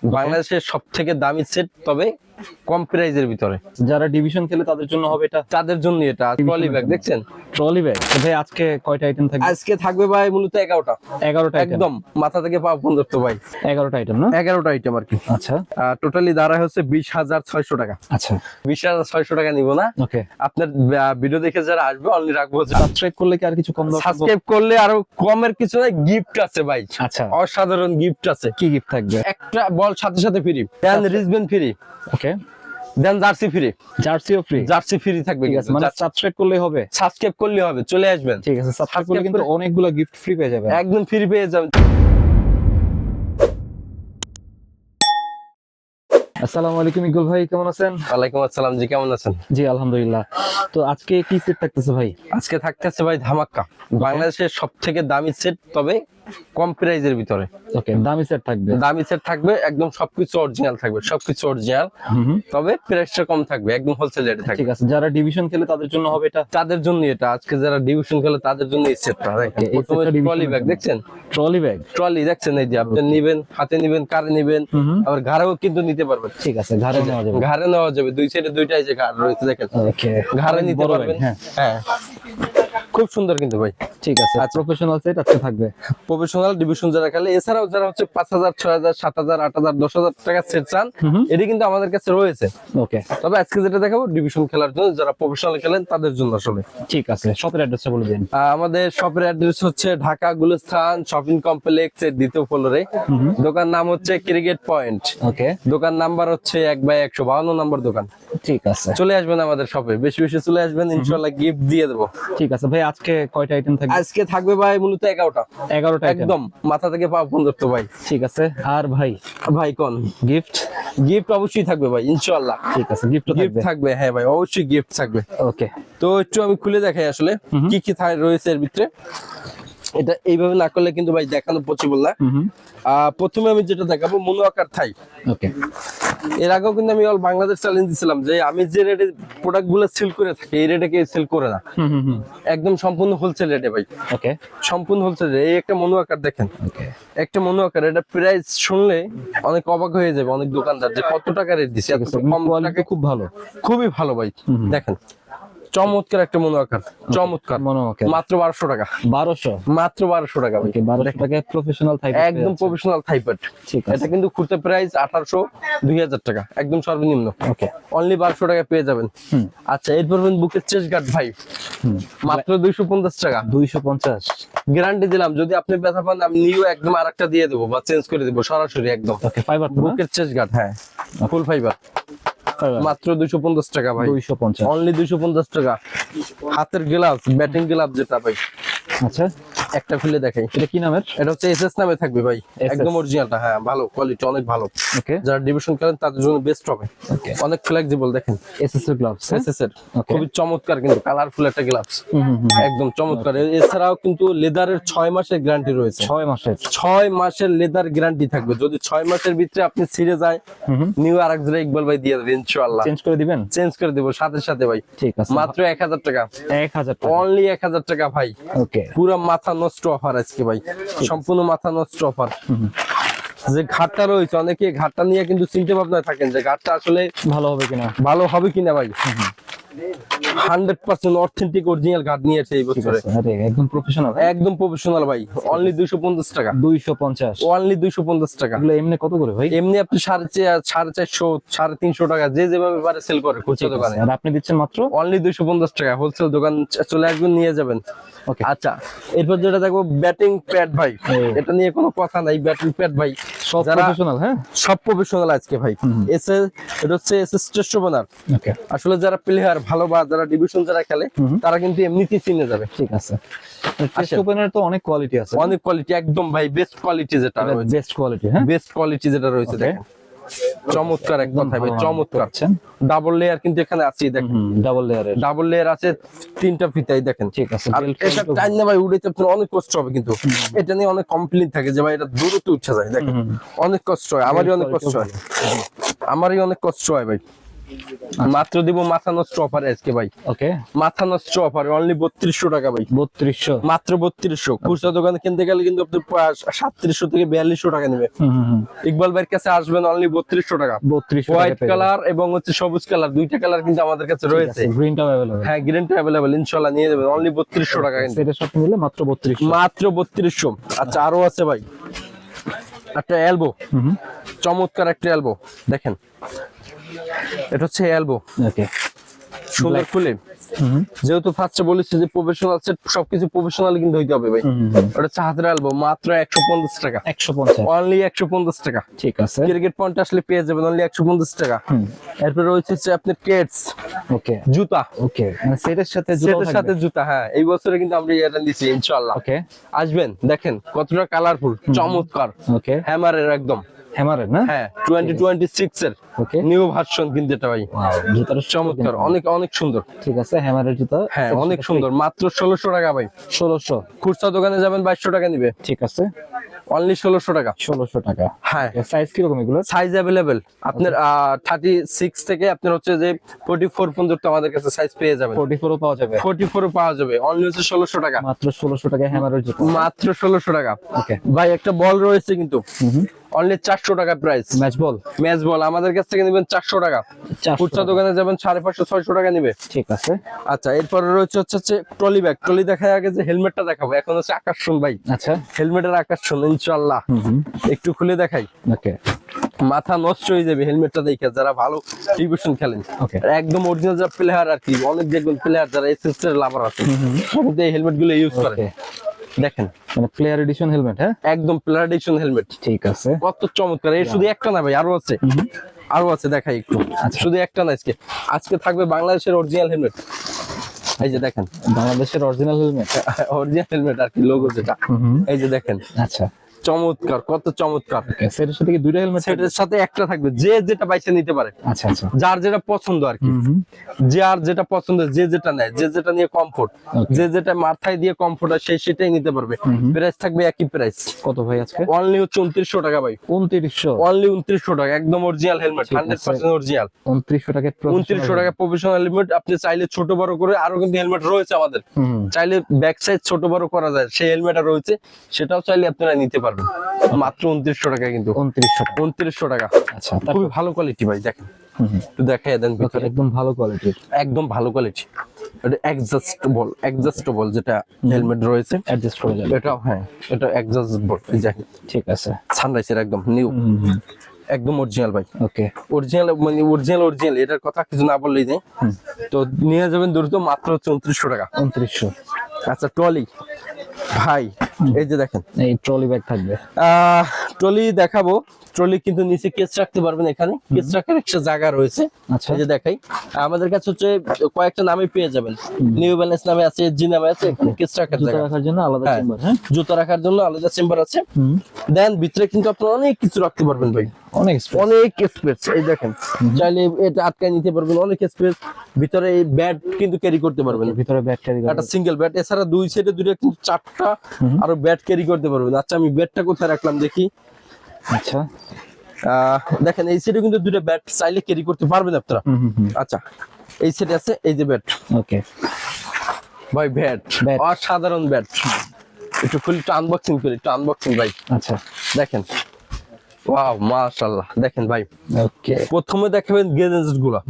বাংলাদেশের সব থেকে দামি সেট, তবে কম প্রাইজের ভিতরে। যারা ডিভিশন খেলে তাদের জন্য হবে এটা। তাদের জন্য এটা ট্রলি ব্যাগ দেখছেন, ট্রলি ব্যাগ। ভাই আজকে কয়টা আইটেম থাকবে? আজকে থাকবে ভাই মূলত 11টা। 11টা একদম মাথা থেকে পা পর্যন্ত ভাই 11টা আইটেম না? 11টা আইটেম আর কি। আচ্ছা টোটালি দাঁড়ায় হচ্ছে 20,600 টাকা। আচ্ছা 20,600 টাকা নিব না। ওকে। আপনার ভিডিও দেখে যারা আসবে অনলি রাখবো, সাবস্ক্রাইব করলে কি আর কিছু কম দাম? সাবস্ক্রাইব করলে আরো কমের কিছু নাই, গিফট আছে ভাই। আচ্ছা অসাধারণ গিফট আছে। কি গিফট থাকবে? একটা বল সাথে সাথে free, then wristband free, okay, then jersey free. জার্সিও ফ্রি? জার্সি ফ্রি থাকবে। ঠিক আছে, মানে সাবস্ক্রাইব করলেই হবে? সাবস্ক্রাইব করলে হবে, চলে আসবেন। ঠিক আছে, সাবস্ক্রাইব করলে কিন্তু অনেকগুলো গিফট ফ্রি পেয়ে যাবেন। একদম ফ্রি পেয়ে যাবেন। আসসালামু আলাইকুম ইকবাল ভাই, কেমন আছেন? ওয়ালাইকুম আসসালাম জি, কেমন আছেন? জি আলহামদুলিল্লাহ। তো আজকে কি সেট থাকতেছে ভাই? আজকে থাকতেছে ভাই ধামাক্কা, বাংলাদেশের সব থেকে দামি সেট, তবে কম প্রাইজের ভিতরে। ওকে, দামি সেট থাকবে? দামি সেট থাকবে, একদম সবকিছু অরিজিনাল থাকবে, সবকিছু অরিজিনাল, তবে প্রাইসটা কম থাকবে, একদম হোলসেল রেটে থাকবে। ঠিক আছে, যারা ডিভিশন খেলে তাদের জন্য হবে এটা। তাদের জন্য এটা আজকে, যারা ডিভিশন খেলে তাদের জন্য এই সেটটা। প্রথমে ট্রলি ব্যাগ দেখছেন, ট্রলি ব্যাগ। ট্রলি দেখছেন, এই যে আপনি নিবেন, হাতে নিবেন, কারে নিবেন, আবার ঘাড়েও কিন্তু নিতে পারবেন। ঠিক আছে, ঘাড়ে নেওয়া যাবে? ঘাড়ে নেওয়া যাবে, দুই সাইডে দুইটাই যে ঘাড় রয়েছে দেখেন, ওকে, ঘাড়ে নিতে পারবেন। হ্যাঁ খুব সুন্দর কিন্তু ভাই। ঠিক আছে, প্রফেশনাল সেট আজকে থাকবে। প্রফেশনাল ডিভিশন যারা খেলে, এছাড়াও যারা হচ্ছে 5,000, 6,000, 7,000, 8,000, 10,000 টাকা সেট চান, এটি কিন্তু আমাদের কাছে রয়েছে। ওকে, তবে আজকে যেটা দেখাবো ডিভিশন খেলার জন্য, যারা প্রফেশনাল খেলেন তাদের জন্য আসলে। ঠিক আছে, শপের অ্যাড্রেসটা বলে দিন। আমাদের শপের অ্যাড্রেস হচ্ছে ঢাকা গুলিস্তান শপিং কমপ্লেক্স এর 2য় ফ্লোরে। দোকান নাম হচ্ছে ক্রিকেট পয়েন্ট। ওকে, দোকান নাম্বার হচ্ছে 1/152 নম্বর দোকান। ঠিক আছে, চলে আসবেন আমাদের শপে, বেশি বেশি চলে আসবেন, ইনশাআল্লাহ গিফট দিয়ে দেবো। ঠিক আছে ভাই, আজকে কয়টা আইটেম থাকবে? আজকে থাকবে ভাই মূলত 11টা। 11টা একদম মাথা থেকে পা পর্যন্ত ভাই। ঠিক আছে, আর ভাই ভাই কোন গিফট? গিফট অবশ্যই থাকবে ভাই, ইনশাআল্লাহ। ঠিক আছে, গিফট গিফট থাকবে, হ্যাঁ ভাই অবশ্যই গিফট থাকবে। ওকে, তো একটু আমি খুলে দেখাই আসলে কি কি রয়েছে এর ভিতরে। এটা এইভাবে না করলে কিন্তু ভাই দেখানো পসিবল না। প্রথমে আমি যেটা দেখাবো মনো আকার থাই। ওকে, এর আগেও কিন্তু আমি অল বাংলাদেশ চ্যালেঞ্জ দিছিলাম যে আমি যে রেটে প্রোডাক্ট গুলো সেল করে থাকি, এই রেটে কেউ সেল করে না। একদম সম্পূর্ণ হোলসেল রেটে ভাই। ওকে, সম্পূর্ণ হোলসেল রেটে। এই একটা মনো আকার দেখেন, ওকে, একটা মনো আকার, এটা প্রাইস শুনলে অনেক অবাক হয়ে যাবে অনেক দোকানদার যে কত টাকা রেট দিছে, এত কম টাকা। খুব ভালো, খুবই ভালো ভাই। দেখেন চমৎকার একটা মনো আকার, চমৎকার। মনো আকার মাত্র 1200 টাকা। 1200? মাত্র 1200 টাকা ভাই। 1200 টাকায় প্রফেশনাল থাই, একদম প্রফেশনাল থাইপেড। ঠিক আছে, এটা কিন্তু খুচরা প্রাইস 1800, 2000 টাকা, একদম সর্বনিম্ন। ওকে, অনলি 1200 টাকা পেয়ে যাবেন। আচ্ছা, এরপর বুকের চেস্ট গার্ড ভাই, মাত্র 250 টাকা। 250? গ্যারান্টি দিলাম, যদি আপনি ব্যথা পান আমি নিউ একদম আরেকটা দিয়ে দেবো বা চেঞ্জ করে দেবো সরাসরি একদম। ওকে, ফাইবার বুকের চেস্ট গার্ড, হ্যাঁ ফুল ফাইবার, মাত্র 250 টাকা ভাই। 250? অনলি 250 টাকা। হাতের গ্লাভস, ব্যাটিং গ্লাভস যেটা ভাই, আচ্ছা একটা খুলে দেখাই। এটা কি নামের? এটা হচ্ছে এসএস নামে থাকবে ভাই, SS? একদম অরিজিনালটা। হ্যাঁ ভালো কোয়ালিটি, অনেক ভালো। ওকে, যারা ডিভিশন খেলেন তাদের জন্য বেস্ট হবে। ওকে, অনেক ফ্লেক্সিবল দেখেন, এসএস এর গ্লাভস? এসএস এর খুবই চমৎকার, কিন্তু কালারফুল একটা গ্লাভস, একদম চমৎকার। এছাড়াও কিন্তু লেদারের 6 মাসের গ্যারান্টি রয়েছে। 6 মাসের? 6 মাসের লেদার গ্যারান্টি থাকবে। যদি 6 মাসের ভিতরে আপনি ছিঁড়ে যায়, নিউ আরেক জোড়া ইকবাল ভাই দিয়ে দেবে ইনশাআল্লাহ। চেঞ্জ করে দিবেন? চেঞ্জ করে দেবো সাথে সাথে ভাই। ঠিক আছে, মাত্র 1000 টাকা। 1000 টাকা? অনলি 1000 টাকা ভাই। ওকে, পুরো মাথা নষ্ট অফার আজকে ভাই, সম্পূর্ণ মাথা নষ্ট অফার। যে ঘাটটা রয়েছে, অনেকে ঘাটটা নিয়ে কিন্তু চিন্তা ভাবনায় থাকেন যে ঘাটটা আসলে ভালো হবে কিনা, ভালো হবে কিনা ভাই। 100% অথেন্টিক অরিজিনাল ঘাট নিয়েছে এই বছরে, আরে একদম প্রফেশনাল? একদম প্রফেশনাল ভাই। অনলি 250 টাকা। 250? অনলি 250 টাকা। এগুলো এমনি কত করে ভাই? এমনি আপনি 450, 350 টাকা, যে যেভাবে পারে সেল করে খুচরা দোকানে। আর আপনি দিচ্ছেন মাত্র অনলি 250 টাকা। হোলসেল দোকান চলে আসবেন, নিয়ে যাবেন। ওকে, আচ্ছা, এরপর যেটা দেখবো ব্যাটিং প্যাড ভাই, এটা নিয়ে কোনো কথা নাই। ব্যাটিং প্যাড ভাই সব প্রফেশনাল? হ্যাঁ, সব প্রফেশনাল আজকে ভাই। এটা হচ্ছে এসএস টেস্ট ওপেনার। ওকে, আসলে যারা প্লেয়ার ভালো বা যারা ডিভিশন যারা খেলে তারা কিন্তু এমনিতেই চিনে যাবে। ঠিক আছে। টেস্ট ওপেনের তো অনেক কোয়ালিটি আছে? অনেক কোয়ালিটি, একদম ভাই বেস্ট কোয়ালিটি যেটা রয়েছে, বেস্ট কোয়ালিটি। হ্যাঁ, বেস্ট কোয়ালিটি যেটা রয়েছে দেখেন, চমৎকার এক কথায় ভাই, চমৎকার। ডাবল লেয়ার কিন্তু এখানে আছে দেখেন, ডাবল লেয়ারের? ডাবল লেয়ার আছে 3টা ফিতাই দেখেন। ঠিক আছে, আর এটা টাইম না ভাই উড়াইতে আপনার অনেক কষ্ট হবে, কিন্তু এটা নিয়ে অনেক কমপ্লেইন থাকে যে ভাই এটা দূরত্ব উঠে যায়। দেখেন অনেক কষ্ট হয়, আমারই অনেক কষ্ট হয়, আমারই অনেক কষ্ট হয় ভাই। মাত্র দিব মাথা নষ্ট অফারে আজকে ভাই, ওকে মাথা নষ্ট অফারে অনলি 3200 টাকা ভাই, 3200 মাত্র 3200। খুচরা দোকানে কিনতে গেলে কিন্তু আপনি 3700 থেকে 4200 টাকা নেবে। ইকবাল ভাইয়ের কাছে আসবেন অনলি 3200 টাকা। 3200 হোয়াইট কালার এবং হচ্ছে সবুজ কালার, দুইটা কালার কিন্তু আমাদের কাছে রয়েছে। গ্রিনটাও अवेलेबल, হ্যাঁ গ্রিনটা अवेलेबल, ইনশাআল্লাহ নিয়ে যাবেন অনলি 3200 টাকা কিন্তু। সেটার সাথে মিলে মাত্র 3200, মাত্র 3200। আচ্ছা আরো আছে ভাই একটা এলবো, চমৎকার একটা এলবো দেখেন, এটা হচ্ছে এলবো, ওকে সুন্দর খুলে। যেহেতু ফার্স্টে বলেছি যে প্রফেশনাল সেট, সবকিছু প্রফেশনাল কিন্তু হইতে হবে ভাই। ওটা হচ্ছে হাতের এলবো, মাত্র 150 টাকা, 150, অনলি 150 টাকা। ঠিক আছে। ক্রিকেট পয়েন্ট আসলে পেয়ে যাবেন অনলি 150 টাকা। এরপর রয়েছে হচ্ছে আপনার কেটস, ওকে জুতা, ওকে মানে সেটের সাথে সেটের সাথে জুতা। হ্যাঁ এই বছরে কিন্তু আমরা এটা দিচ্ছি ইনশাআল্লাহ। ওকে আসবেন দেখেন কতটা কালারফুল, চমৎকার, ওকে হ্যামারের একদম। হ্যামারের না? হ্যাঁ 2026 এর ওকে নিউ ভার্সন কিন্তু এটা ভাই, জুতার চমৎকার, অনেক অনেক সুন্দর। ঠিক আছে, হ্যামারের জুতা, হ্যাঁ অনেক সুন্দর, মাত্র 1600 টাকা ভাই। 1600, খুচরা দোকানে যাবেন 2200 টাকা নিবে, ঠিক আছে অনলি 1600 টাকা। 1600 টাকা। হ্যাঁ সাইজ কি রকম এগুলো? সাইজ अवेलेबल আপনার 36 থেকে আপনার হচ্ছে যে 44 পর্যন্ত আমাদের কাছে সাইজ পেয়ে যাবেন। 44 ও পাওয়া যাবে, 44 ও পাওয়া যাবে, অনলি হচ্ছে 1600 টাকা, মাত্র 1600 টাকা হ্যামারের জুতা, মাত্র 1600 টাকা। ওকে ভাই একটা বল রয়েছে কিন্তু অনলি 400 টাকা price, match ball, match ball আমাদের কাছ থেকে নেবেন 400 টাকা। 400 খুচরা দোকানে যাবেন 550 600 টাকা নেবে। ঠিক আছে। আচ্ছা এরপরে রয়েছে হচ্ছে ট্রলি ব্যাগ। ট্রলি দেখার আগে যে হেলমেটটা দেখাবো, এখন হচ্ছে আকর্ষণ ভাই, আচ্ছা হেলমেটের আকর্ষণ ইনশাআল্লাহ। একটু খুলে দেখাই, ওকে মাথা নষ্ট হয়ে যাবে হেলমেটটা দেখে, যারা ভালো টিভিশন খেলেন। ওকে একদম অরিজিনাল যারা প্লেয়ার আর কি, অনেক দেখবেন প্লেয়ার যারা এসএস এর লাভার আছে, কিন্তু এই হেলমেট গুলো ইউজ করে। দেখেন মানে প্লেয়ার এডিশন হেলমেট, হ্যাঁ একদম প্লেয়ার এডিশন হেলমেট, ঠিক আছে। কত চমৎকার। এর শুধু একটা না ভাই, আরো আছে, আরো আছে দেখাই একটু। শুধু একটা না, আজকে আজকে থাকবে বাংলাদেশের অরিজিনাল হেলমেট। এই যে দেখেন বাংলাদেশের অরিজিনাল হেলমেট, অরিজিনাল হেলমেট আর কি, লোগো যেটা, এই যে দেখেন আচ্ছা চমৎকার, কত চমৎকার। সেটার সাথে কি দুইটা হেলমেট? সেটার সাথে একটা থাকবে, যে যেটা বাইছে নিতে পারে, আচ্ছা আচ্ছা, যার যেটা পছন্দ আর কি, যার যেটা পছন্দ, যে যেটা নেয়, যে যেটা নিয়ে কমফোর্ট, যে যেটা মাথায় দিয়ে কমফোর্ট হয় সেই সেটাই নিতে পারবে। প্রাইস থাকবে একই প্রাইস। কত ভাই আজকে? অনলি হচ্ছে 2900 টাকা ভাই, 2900, অনলি 2900 টাকা, একদম অরিজিনাল হেলমেট, 100% অরিজিনাল। 2900 টাকা, 2900 টাকা প্রফেশনাল হেলমেট। আপনি চাইলে ছোট বড় করে আরো কিন্তু হেলমেট রয়েছে আমাদের, চাইলে ব্যাক সাইজ ছোট বড় করা যায়, সেই হেলমেট রয়েছে, সেটাও চাইলে আপনারা নিতে পারবেন। মাত্র 2900 টাকা কিন্তু, 2900 টাকা। আচ্ছা খুবই ভালো কোয়ালিটি ভাই, দেখেন একটু দেখাই দেন ভিতরে, একদম ভালো কোয়ালিটির, একদম ভালো কোয়ালিটি। এটা অ্যাডজাস্টেবল যেটা হেলমেট রয়েছে, অ্যাডজাস্ট করা যাবে এটাও হ্যাঁ, এটা অ্যাডজাস্টেবল। এই যে ঠিক আছে, সানরাইজের একদম নিউ, একদম অরিজিনাল ভাই, ওকে অরিজিনাল মানে অরিজিনাল, এটার কথা কিছু না বললেই নেই। তো নিয়ে যাবেন দ্রুত, মাত্র 3400 টাকা, 2900। আচ্ছা ট্রলি ভাই, এই যে দেখেন এই ট্রলি ব্যাগ থাকবে, ট্রলি দেখাবো। ট্রলি কিন্তু নিচে কেস রাখতে পারবেন, এখানে কেস রাখার একটা জায়গা রয়েছে। আচ্ছা এই যে দেখাই, আমাদের কাছে হচ্ছে কয়েকটা নামে পেয়ে যাবেন, নিউ ব্যালেন্স নামে আছে, জি নামে আছে, এখানে কেস রাখার জুতা জায়গা, রাখার জন্য আলাদা হ্যাঁ, চেম্বার, হ্যাঁ জুতা রাখার জন্য আলাদা চেম্বার আছে। দেন ভিতরে কিন্তু আপনারা অনেক কিছু রাখতে পারবেন ভাই, অনেক অনেক স্পেস। এই দেখেন চাইলে এটা আটকায় নিতে পারবেন, অনেক স্পেস। ভিতরে এই ব্যাট কিন্তু ক্যারি করতে পারবেন, ভিতরে ব্যাগ ক্যারি একটা সিঙ্গেল ব্যাট, এছাড়া দুই সাইডে দুইটা কিন্তু 4টা আরো ব্যাট ক্যারি করতে পারবেন। আচ্ছা আমি ব্যাটটা কোথায় রাখলাম দেখি। আচ্ছা দেখেন এই সাইডে কিন্তু দুইটা ব্যাট চাইলে ক্যারি করতে পারবেন আপনারা। আচ্ছা এই সাইডে আছে এই যে ব্যাট, ওকে ভাই ব্যাট Bat. অসাধারণ ব্যাট। একটু খুলে একটু আনবক্সিং করি, একটু আনবক্সিং ভাই, আচ্ছা দেখেন ওয়াও মাশাআল্লাহ। দেখেন ভাই ওকে, প্রথমে দেখাবেন গেজেস গুলা,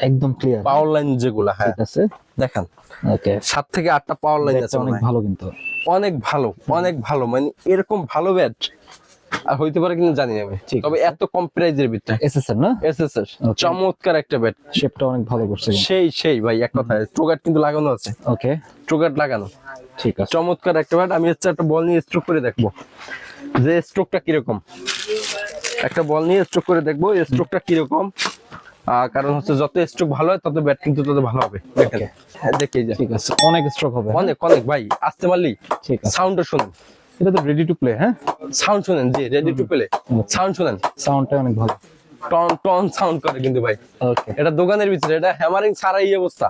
একদম ক্লিয়ার, পাওয়ার লাইন যেগুলা, হ্যাঁ ঠিক আছে, দেখেন ওকে 7 থেকে 8টা পাওয়ার লাইন আছে, অনেক ভালো কিন্তু, অনেক ভালো, অনেক ভালো, মানে এরকম ভালো ব্যাট আর হইতে পারে কিনা জানি না আমি, তবে এত কম প্রাইজের ভিতরে এসএসআর না, এসএসএস চমৎকার একটা ব্যাট, শেপটা অনেক ভালো করছে, সেই ভাই এক কথায় স্ট্রোগার্ড কিন্তু লাগানো আছে, ওকে স্ট্রোগার্ড লাগানো, ঠিক আছে, চমৎকার একটা ব্যাট। আমি হচ্ছে একটা বল নিয়ে স্ট্রোক করে দেখবো যে স্ট্রোকটা কিরকম, একটা বল নিয়ে স্ট্রোক করে দেখবো স্ট্রোকটা কিরকম। কারণ হচ্ছে যত স্ট্রোক ভালো হয় তত ব্যাট কিন্তু তত ভালো হবে। দেখেন দেখি যে ঠিক আছে, অনেক স্ট্রোক হবে, অনেক অনেক ভাই, আসতে পারলি ঠিক আছে, সাউন্ডটা শুনুন, এটা তো রেডি টু প্লে, হ্যাঁ সাউন্ড শুনেন, জি রেডি টু প্লে, সাউন্ড শুনেন, সাউন্ডটা অনেক ভালো, টন টন সাউন্ড করে কিন্তু ভাই। ওকে এটা দোকানের ভিতরে, এটা হ্যামারিং ছাড়া এই অবস্থা,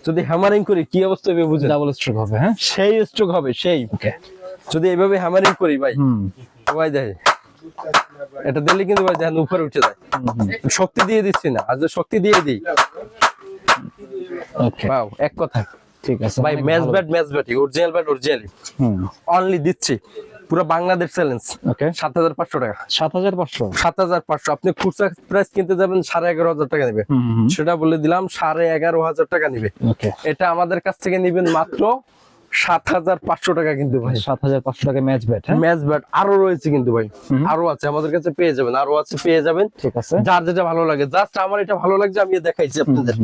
যদি হ্যামারিং করি কি অবস্থা হবে বুঝেন, ডাবল স্ট্রোক হবে, হ্যাঁ সেই স্ট্রোক হবে সেই, ওকে যদি এইভাবে হ্যামারিং করি ভাই, ভাই দেখে এটা দিলে কিন্তু ভাই দেখেন উপরে উঠে যায়। শক্তি দিয়ে দিচ্ছি না, আর যে শক্তি দিয়ে দিই ওকে পাও এক কথা ঠিক আছে ভাই। অনেক ম্যাচ ভালো। ব্যাট অরিজিনাল ব্যাট অরিজিনালি হুম অনলি দিচ্ছি পুরো বাংলাদেশ চ্যালেঞ্জ ওকে 7,500 টাকা। 7,500 7,500 আপনি খুচরা প্রাইস কিনতে যাবেন 11,500 টাকা নেবে, হুম সেটা বলে দিলাম 11,500 টাকা নিবে। ওকে এটা আমাদের কাছ থেকে নিবেন মাত্র 7,500 টাকা কিন্তু ভাই। 7,500 টাকা ম্যাচ ব্যাট হ্যাঁ ম্যাচ ব্যাট আরো রয়েছে কিন্তু ভাই, আরো আছে আমাদের কাছে পেয়ে যাবেন, আরো আছে পেয়ে যাবেন। ঠিক আছে যার যেটা ভালো লাগে, জাস্ট আমার এটা ভালো লাগছে আমি দেখাইছি আপনাদের।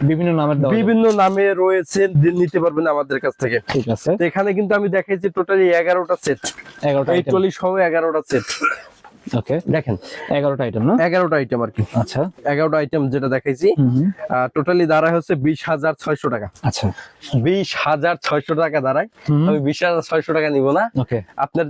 বিভিন্ন নামের দাম বিভিন্ন নামে রয়েছে, নিতে পারবেন আমাদের কাছ থেকে। ঠিক আছে তো এখানে কিন্তু আমি দেখাইছি টোটালি 11টা সেট, 11টা এই আইটেম টলি সহ 11টা সেট। ওকে দেখেন 11টা আইটেম না 11টা আইটেম আর কি, আচ্ছা 11টা আইটেম যেটা দেখাইছি টোটালি দাঁড়ায় হচ্ছে 20,600 টাকা। আচ্ছা 20,600 টাকা দাঁড়ায়। আমি 20,600 টাকা নিব না, ওকে আপনার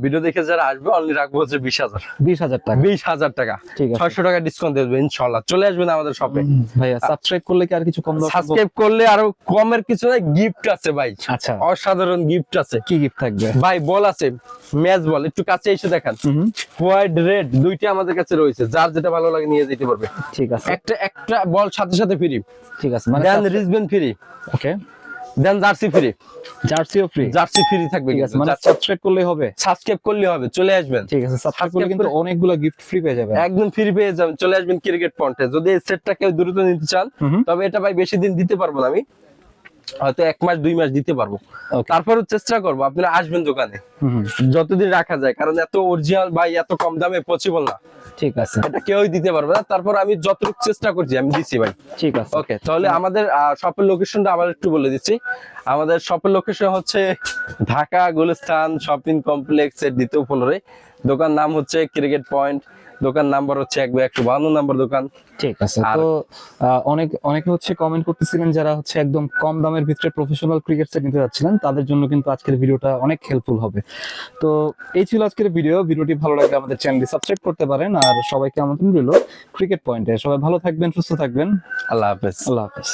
ভিডিও দেখে যারা আসবে অনলি রাখবো হচ্ছে 20,000 20,000 টাকা 20,000 টাকা। ঠিক আছে 600 টাকা ডিসকাউন্ট দেবো ইনশাআল্লাহ। চলে আসবেন আমাদের শপে। ভাইয়া সাবস্ক্রাইব করলে কি আর কিছু কম দাম সাবস্ক্রাইব করলে আরো কমের কিছু নাই, গিফট আছে ভাই, আচ্ছা অসাধারণ গিফট আছে। কি গিফট থাকবে ভাই বল আছে, ম্যাচ বল, একটু কাছে এসে দেখান। হোয়াইট রেড দুইটা আমাদের কাছে রয়েছে, যার যেটা ভালো লাগে নিয়ে যেতে পারবে। ঠিক আছে একটা বল সাথে সাথে ফ্রি, ঠিক আছে মানে then wristband free, okay then jersey free, জার্সিও ফ্রি জার্সি ফ্রি থাকবে। ঠিক আছে মানে সাবস্ক্রাইব করলেই হবে সাবস্ক্রাইব করলে হবে, চলে আসবেন। ঠিক আছে সাবস্ক্রাইব করলে কিন্তু অনেকগুলো গিফট ফ্রি পেয়ে যাবেন একদম ফ্রি পেয়ে যাবেন, চলে আসবেন ক্রিকেট পয়েন্টে। যদি এই সেটটা কেউ দ্রুত নিতে চান তবে এটা ভাই বেশি দিন দিতে পারবো না আমি, হয়তো 1 মাস 2 মাস দিতে পারবো। Okay. তারপরে চেষ্টা করবো আপনারা আসবেন দোকানে যতদিন রাখা যায়, কারণ এত অরিজিনাল ভাই এত কম দামে পসিবল না, ঠিক আছে এটা কেউই দিতে পারবে না। তারপর আমি যতটুকু চেষ্টা করছি আমি দিচ্ছি ভাই। ঠিক আছে ওকে, তাহলে আমাদের শপের লোকেশনটা আবার একটু বলে দিচ্ছি। আমাদের শপের লোকেশন হচ্ছে ঢাকা গুলিস্তান শপিং কমপ্লেক্সের 2য় ফ্লোরে। দোকান নাম হচ্ছে ক্রিকেট পয়েন্ট, দোকান নাম্বার হচ্ছে 152 নম্বর দোকান। ঠিক আছে তো অনেকে হচ্ছে কমেন্ট করতেছিলেন যারা হচ্ছে একদম কম দামের ভিতরে প্রফেশনাল ক্রিকেট সেট নিতে যাচ্ছিলেন, তাদের জন্য কিন্তু আজকের ভিডিওটা অনেক হেল্পফুল হবে। তো এই ছিল আজকের ভিডিওটি ভালো লাগলে আমাদের চ্যানেলটি সাবস্ক্রাইব করতে পারেন। আর সবাইকে আমন্ত্রণ রইল ক্রিকেট পয়েন্টে। সবাই ভালো থাকবেন, সুস্থ থাকবেন। আল্লাহ হাফেজ। আল্লাহ হাফেজ।